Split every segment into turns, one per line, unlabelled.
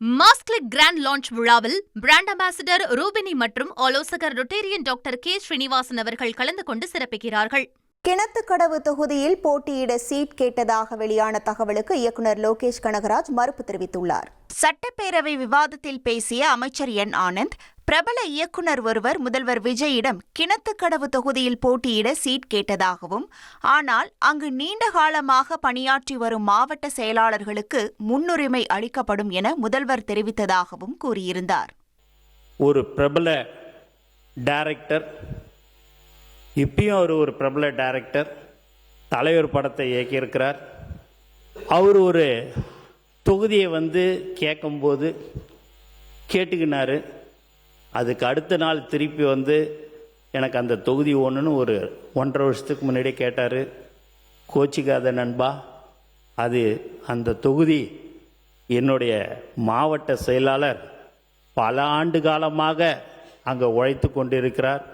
மாஸ்க்லிக் grand launch விழாவில் brand ambassador Rubini மற்றும் ஆலோசகர் ரொட்டேரியன் டாக்டர் கே ஸ்ரீனிவாசன் அவர்கள் கலந்து கொண்டு சிறப்பிக்கிறார்கள்.
கிணத்துக்கடவு தொகுதியில் போட்டியிட சீட் கேட்டதாக வெளியான தகவலுக்கு இயக்குநர் லோகேஷ் கனகராஜ் மறுப்பு தெரிவித்துள்ளார்.
சட்டப்பேரவை விவாதத்தில் பேசிய அமைச்சர் என் ஆனந்த், பிரபல இயக்குநர் ஒருவர் முதல்வர் விஜயிடம் கிணத்துக்கடவு தொகுதியில் போட்டியிட சீட் கேட்டதாகவும், ஆனால் அங்கு நீண்ட காலமாக பணியாற்றி வரும் மாவட்ட செயலாளர்களுக்கு முன்னுரிமை அளிக்கப்படும் என முதல்வர் தெரிவித்ததாகவும் கூறியிருந்தார்.
ஒரு பிரபல டைரக்டர், இப்பயும் அவர் ஒரு பிரபல டைரக்டர், தலைவர் படத்தை இயக்கியிருக்கிறார். அவர் ஒரு தொகுதியை கேட்கும்போது கேட்டுக்கினார். அதுக்கு அடுத்த நாள் திருப்பி எனக்கு அந்த தொகுதி ஒன்றுன்னு ஒரு 1.5 வருஷத்துக்கு முன்னாடியே கேட்டார். கோச்சிக்காத நண்பா, அது அந்த தொகுதி என்னுடைய மாவட்ட செயலாளர் பல ஆண்டு காலமாக அங்கே உழைத்து கொண்டிருக்கிறார்.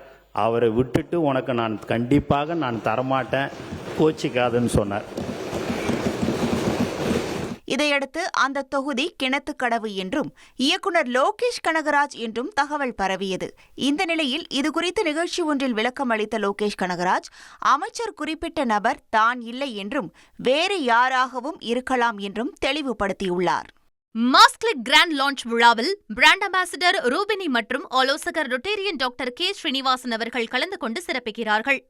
அவரை விட்டுட்டு உனக்கு நான் கண்டிப்பாக தரமாட்டேன், கோச்சிக்காதுன்னு சொன்னார்.
இதையடுத்து அந்த தொகுதி கிணத்துக்கடவு என்றும் இயக்குநர் லோகேஷ் கனகராஜ் என்றும் தகவல் பரவியது. இந்த நிலையில் இதுகுறித்து நிகழ்ச்சி ஒன்றில் விளக்கம் அளித்த லோகேஷ் கனகராஜ், அமைச்சர் குறிப்பிட்ட நபர் தான் இல்லை என்றும் வேறு யாராகவும் இருக்கலாம் என்றும் தெளிவுபடுத்தியுள்ளார்.
மாஸ்க்லிக் கிராண்ட் லான்ச் விழாவில் பிராண்ட் அம்பாசிடர் ரூபினி மற்றும் ஆலோசகர் ரொட்டேரியன் டாக்டர் கே ஸ்ரீனிவாசன் அவர்கள் கலந்து கொண்டு சிறப்பிக்கிறார்கள்.